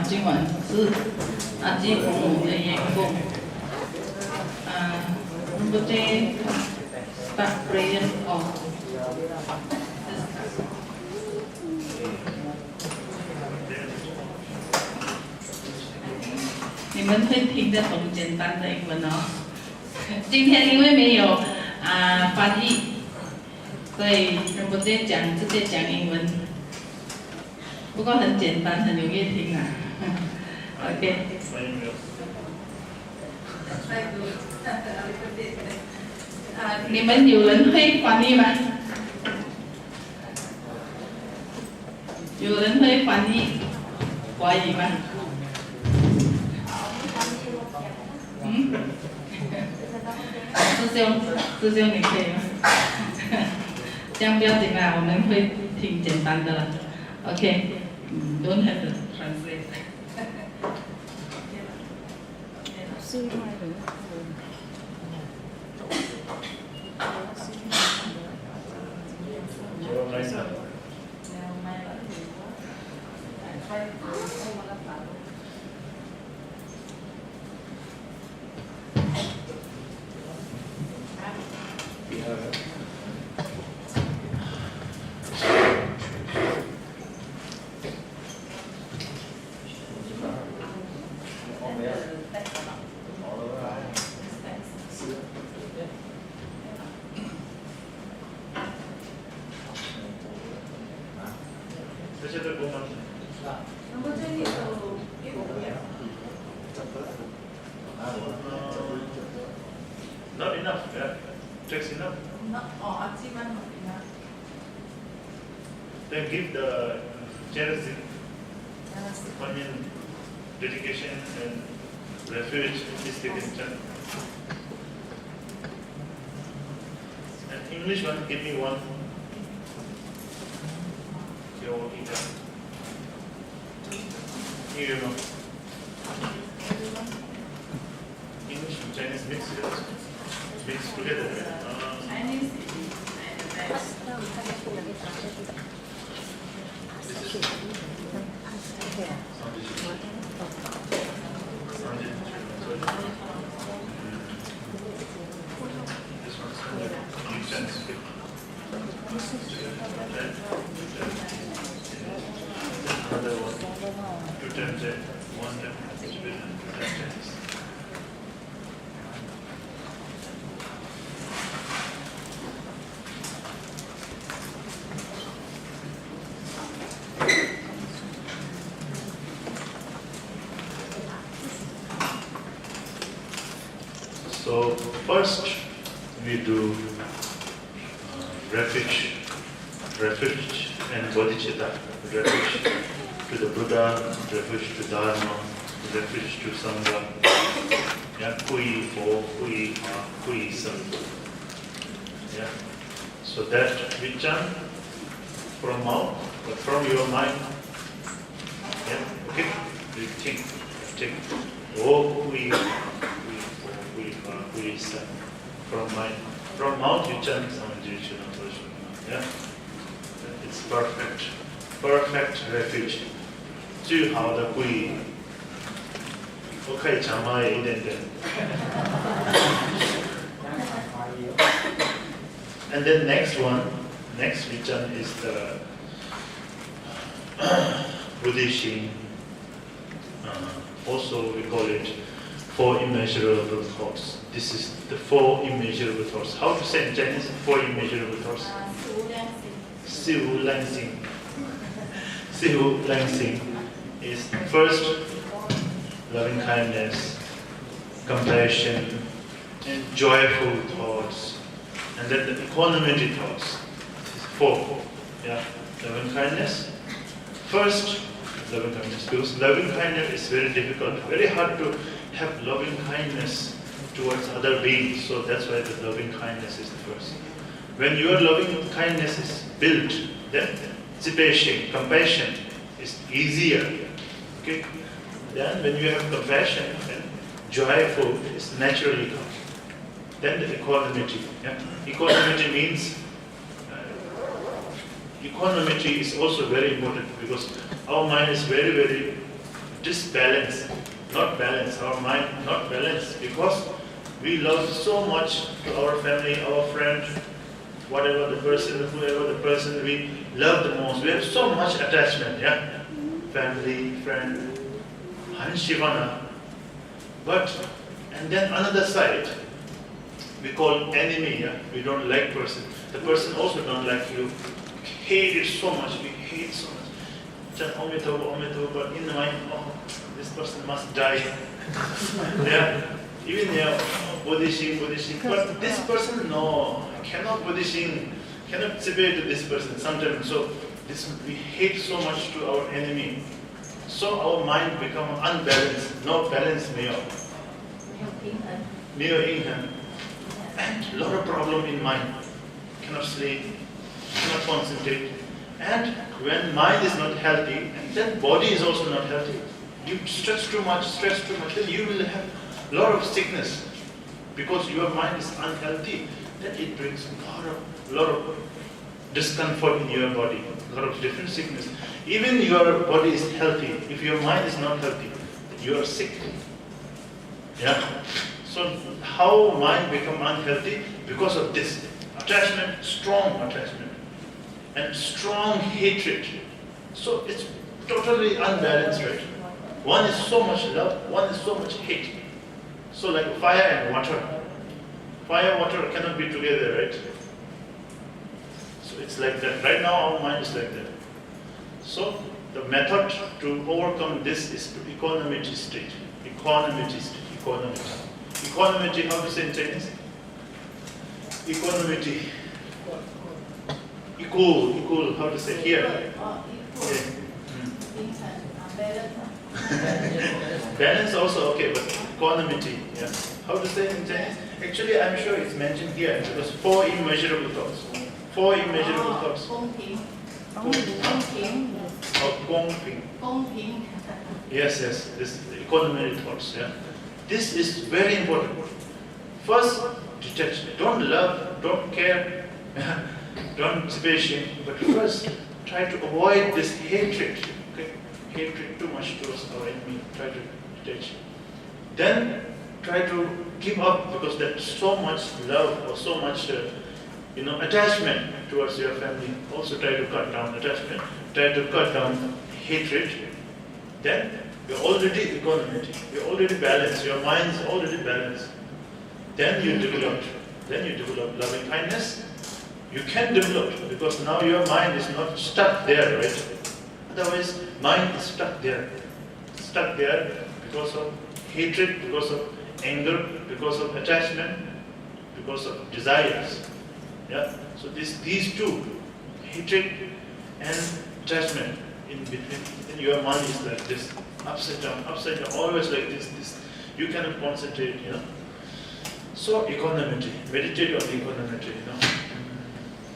今晚是阿基父母的缘故。Rinpoche start prayer off. 你们会听得懂简单的英文哦。今天因为没有翻译，所以Rinpoche直接讲英文。不过很简单，很容易听啊。OK。你们有人会翻译吗？有人会翻译华语吗？师兄你可以吗？这样不要紧啦，我们会听简单的了。OK，don't have to translate。Not enough, yeah. Text enough. Achi not enough. Then give the Choeze Kuchen dedication and refuge distribution. And English one, give me one. You know. English and Chinese mixed together. Chinese Another one, 2 times 1 time Chinese. So first we do refuge and bodhicitta, refuge to the Buddha, refuge to Dharma, refuge to Sangha, yeah, kui for, kui ma, kui san. Yeah. So that we chant from mouth, but from your mind. Yeah, okay? We think. Oh, kui for, kui ma, kui san. From mind. From mouth you chant Samajicana. Yeah? It's perfect. Perfect refuge. 最好的皈依，我可以长发一点点。And then next region is the Buddhist. Also we call it 4 immeasurable thoughts. This is the 4 immeasurable thoughts. How to say in Chinese 4 immeasurable thoughts? Siu Lang Sing. Siu Lang Sing is first loving kindness, compassion, and joyful thoughts, and then the equanimity thoughts. 4. Yeah, loving kindness. First, loving kindness, because loving kindness is very difficult, very hard to have loving kindness towards other beings. So that's why the loving kindness is the first. When your loving kindness is built, then compassion is easier. Okay? Then when you have compassion, then joyful is naturally comes. Then the equanimity. Yeah? Equanimity means equanimity is also very important because our mind is very, very disbalance, not balance, our mind not balance, because we love so much to our family, our friend, whatever the person, whoever the person we love the most. We have so much attachment, yeah? Family, friend, Hanshivana. But, and then another side, we call enemy, yeah? We don't like person. The person also don't like you. Hate it so much, we hate so much. But in the mind, oh, this person must die. Yeah? Even Buddhist, but this person, no, I cannot Buddhist, cannot separate to this person sometimes. So this we hate so much to our enemy. So our mind become unbalanced, no balance and a lot of problem in mind. Cannot sleep, cannot concentrate. And when mind is not healthy, and then body is also not healthy. You stress too much, then you will have a lot of sickness. Because your mind is unhealthy, then it brings a lot of discomfort in your body, a lot of different sickness. Even your body is healthy, if your mind is not healthy, then you are sick. Yeah? So how mind become unhealthy? Because of this attachment, strong attachment, and strong hatred. So it's totally unbalanced, right? One is so much love, one is so much hate. So like fire and water. Fire and water cannot be together, right? So it's like that. Right now our mind is like that. So the method to overcome this is equanimity state. Equanimity state. Equanimity, how to say in Chinese? Equanimity. Equal, how to say here? Yeah. Balance also okay, but equanimity, yeah. How to say in Chinese? Actually, I'm sure it's mentioned here because 4 immeasurable thoughts. 4 immeasurable thoughts. Gongping. Yes, this equanimity thoughts, yeah. This is very important. First, detach. Don't love, don't care, don't patient, but first try to avoid this hatred. Okay? Hatred too much towards our enemy. Try to detach. Then try to give up because there's so much love or so much attachment towards your family. Also try to cut down attachment. Try to cut down hatred. Then you're already equanimity. You're already balanced. Your mind is already balanced. Then you develop loving kindness. You can develop because now your mind is not stuck there, right? Otherwise, mind is stuck there. Stuck there because of hatred, because of anger, because of attachment, because of desires. Yeah. So these two, hatred and attachment in between, in your mind is like this, upside down, always like this. You cannot concentrate, So equanimity, meditate on equanimity,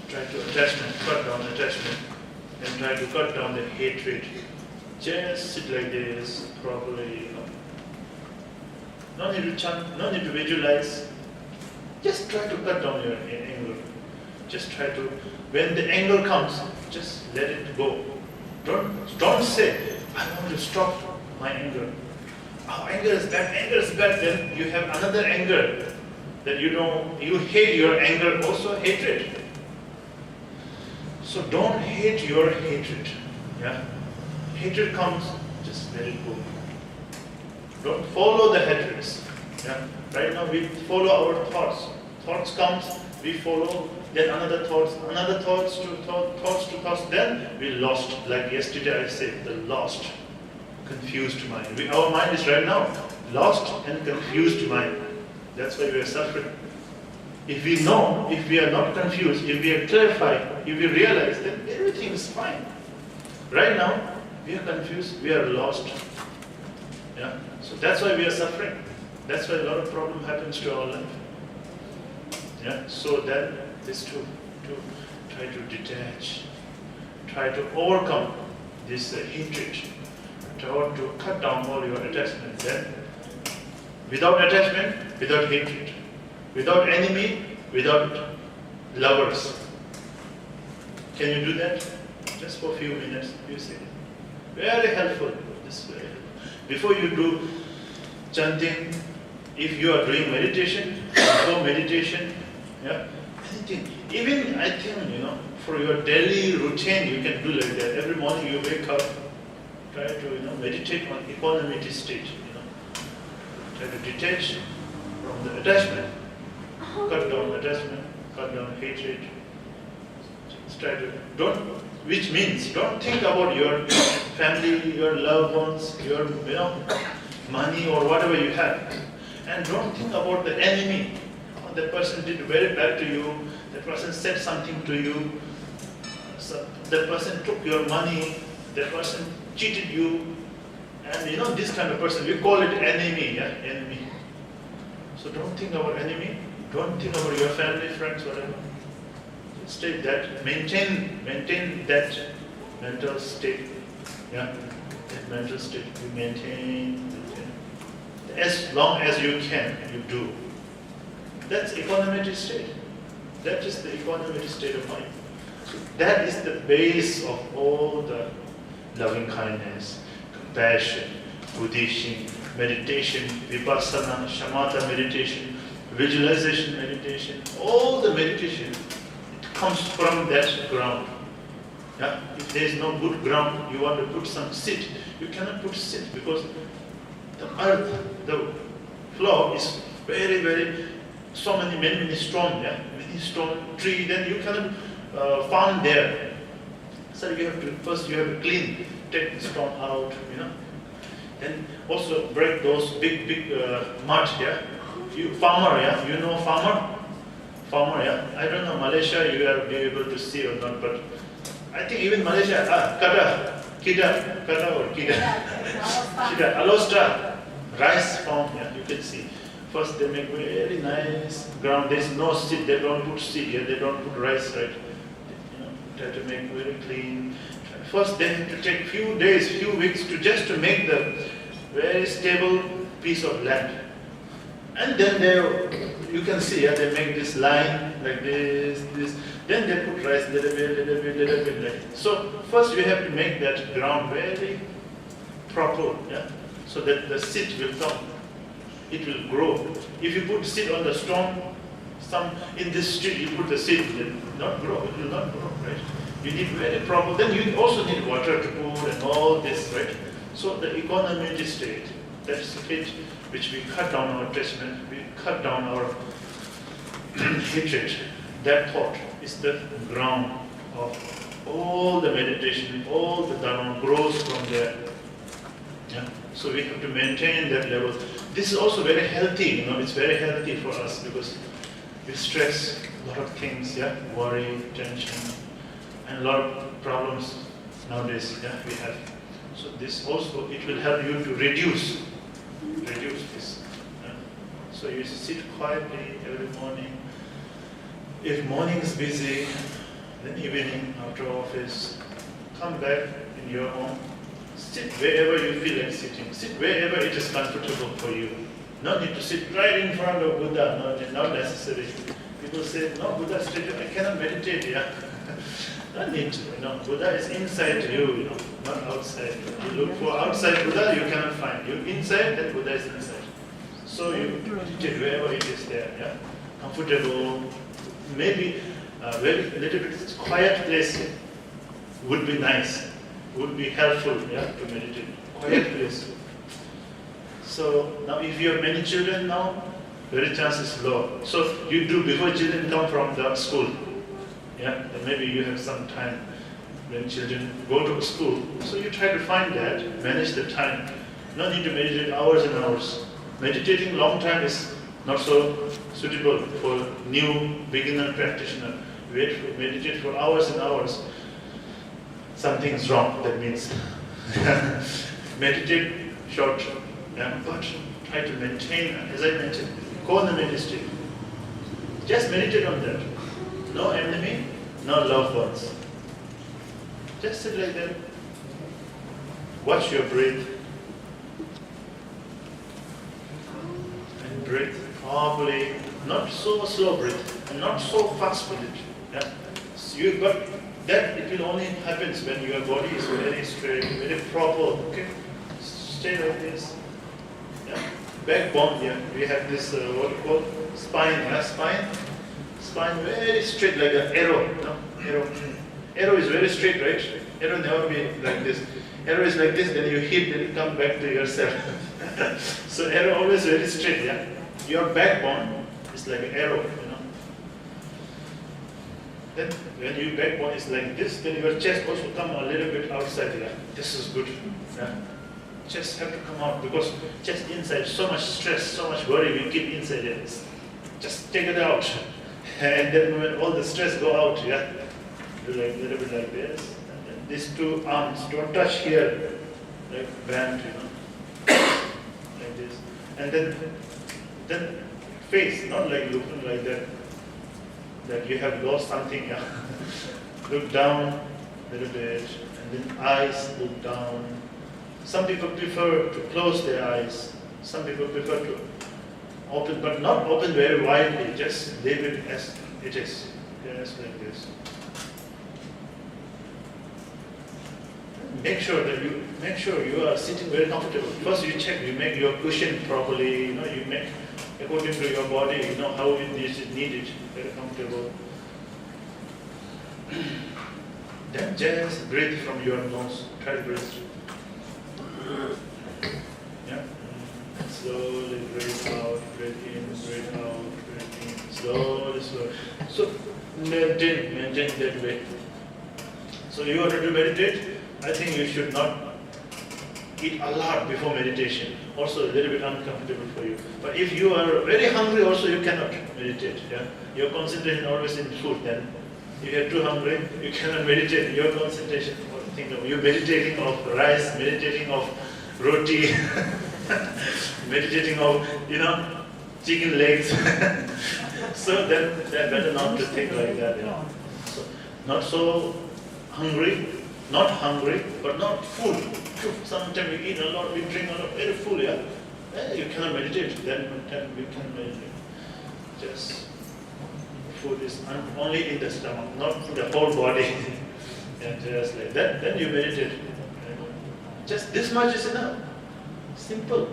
Try to cut down attachment, and try to cut down the hatred. Just sit like this properly, No need to chant, no need to visualize. Just try to cut down your anger. Just try to, when the anger comes, just let it go. Don't say, I want to stop my anger. Oh, anger is bad. Then you have another anger that you hate your anger, also hatred. So don't hate your hatred. Yeah? Hatred comes, just let it go. Don't follow the hatreds. Yeah? Right now we follow our thoughts. Thoughts comes, we follow, then another thoughts to thoughts, then we lost. Like yesterday I said, the lost, confused mind. Our mind is right now lost and confused mind. That's why we are suffering. If we know, if we are not confused, if we are clarified, if we realize, then everything is fine. Right now, we are confused, we are lost. Yeah? So that's why we are suffering. That's why a lot of problem happens to our life. Yeah? So then, this to try to detach, try to overcome this hatred, try to cut down all your attachments. Then, without attachment, without hatred, without enemy, without lovers. Can you do that? Just for a few minutes, few seconds. Very helpful. This is very helpful. Before you do chanting, if you are doing meditation, before meditation, yeah, anything. Even I think, for your daily routine, you can do like that. Every morning you wake up, try to, meditate on equanimity state, Try to detach from the attachment, cut down attachment, cut down hatred. Just try to, which means don't think about your family, your loved ones, your, money or whatever you have. And don't think about the enemy. That person did very bad to you, that person said something to you, so that person took your money, that person cheated you, and this kind of person, we call it enemy, enemy. So don't think about enemy, don't think about your family, friends, whatever. Stay that, maintain that mental state, that mental state, you maintain. As long as you can, you do. That's equanimity state. That is the equanimity state of mind. So that is the base of all the loving kindness, compassion, Buddhism, meditation, vipassana, shamatha meditation, visualization meditation, all the meditation, it comes from that ground. If there is no good ground, you want to put some seed, you cannot put seed because the earth, the floor is very, very, many stone, many stone tree, then you cannot farm there. So you have to, first you have to clean, take the stone out, Then also break those big mud, You farmer, you know farmer? Farmer, I don't know Malaysia you will be able to see or not, but I think even Malaysia, Alostra, rice farm, you can see. First they make very nice ground, there is no seed, they don't put seed, they don't put rice, right? Try to make very clean. First they have to take few days, few weeks just to make the very stable piece of land. And then you can see, they make this line like this, then they put rice little bit, like. So first you have to make that ground very proper, so that the seed will come, it will grow. If you put seed on the stone, in this street you put the seed, it will not grow, right? You need very proper, then you also need water to put and all this, right? So the equanimity state, that state which we cut down our attachment, we cut down our hatred, that thought is the ground of all the meditation, all the Dharma grows from there. So we have to maintain that level. This is also very healthy, it's very healthy for us because we stress a lot of things, worry, tension, and a lot of problems nowadays, we have. So this also, it will help you to reduce this. So you sit quietly every morning. If morning is busy, then evening after office, come back in your home. Sit wherever you feel like sitting. Sit wherever it is comfortable for you. No need to sit right in front of Buddha, not necessary. People say, no, Buddha statue, I cannot meditate, No need to, Buddha is inside you, not outside. You look for outside Buddha, you cannot find. You inside, then Buddha is inside. So you meditate wherever it is there, comfortable. Maybe a little bit quiet place would be nice, would be helpful, to meditate. Quiet place. So now if you have many children now, very chance is low. So you do before children come from the school. And maybe you have some time when children go to school. So you try to find that, manage the time. No need to meditate hours and hours. Meditating long time is not so suitable for new beginner practitioner. Meditate for hours and hours. Something's wrong, that means. Meditate short, but try to maintain, as I mentioned, equanimity state. Just meditate on that. No enemy, no loved ones. Just sit like that. Watch your breath. And breathe properly. Not so slow breath, and not so fast with it. But that it will only happen when your body is very straight, very proper. Okay? stay like this. Yeah. Backbone, yeah. We have this, what you call, spine, yeah, spine very straight like an arrow, no? Arrow is very straight, right? Arrow never be like this. Arrow is like this, then you hit, then you come back to yourself. So arrow always very straight, yeah. Your backbone is like an arrow, you know. Then when your backbone is like this, then your chest also come a little bit outside, yeah. This is good, yeah. Chest have to come out because chest inside, so much stress, so much worry we keep inside it. Just take it out. And then when all the stress go out, yeah, do like a little bit like this. And then these two arms don't touch here, like band, you know, like this. And then face, not like looking like that you have lost something, yeah. Look down a little bit, and then eyes look down. Some people prefer to close their eyes. Some people prefer to open, but not open very widely, just leave it as it is. Just like this. Make sure you are sitting very comfortable. First you check, you make your cushion properly, you know, you make according to your body, you know how it is needed, very comfortable. Then just breathe from your nose. Try to breathe. Yeah. Slowly breathe out, breathe in, breathe out, breathe in. Slowly. So maintain that way. So you want to meditate, I think you should not eat a lot before meditation. Also a little bit uncomfortable for you. But if you are very hungry also you cannot meditate. Yeah? Your concentration always in food then. If you are too hungry, you cannot meditate. Your concentration, think of you meditating of rice, meditating of roti, meditating of, you know, chicken legs. So then better not to think like that. Yeah. So, not so hungry, not hungry, but not full. Sometimes we eat a lot, we drink a lot, very full, yeah. You cannot meditate, then we can meditate. Just food is only in the stomach, not the whole body. And just like that, then you meditate. Just this much is enough. Simple.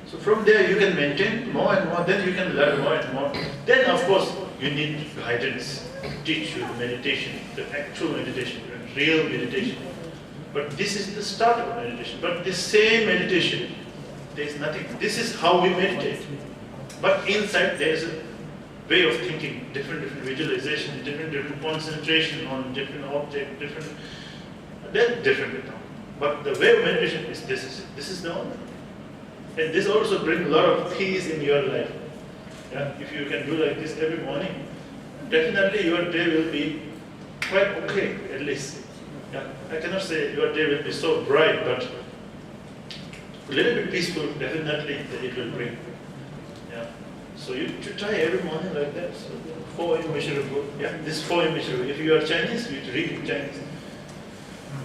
So from there you can maintain more and more, then you can learn more and more. Then of course you need guidance to teach you the meditation, the actual meditation, the real meditation. But this is the start of meditation. But this same meditation, there is nothing. This is how we meditate. But inside there is a way of thinking, different visualization, different concentration on different object, different. But the way of meditation is this is the one. And this also brings a lot of peace in your life. Yeah? If you can do like this every morning, definitely your day will be quite okay, at least. Yeah? I cannot say your day will be so bright, but a little bit peaceful, definitely that it will bring. Yeah? So you should try every morning like that. So 4 immeasurable. Yeah, this 4 immeasurable. If you are Chinese, you read in Chinese.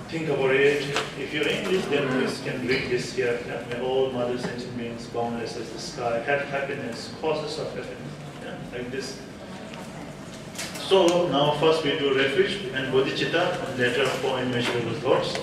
Think about it. If you're English, then you can read this here. Yeah? May all mother sentient beings, boundless as the sky, have happiness, causes of happiness. Yeah? Like this. So now first we do refuge and bodhicitta, and later 4 immeasurable thoughts.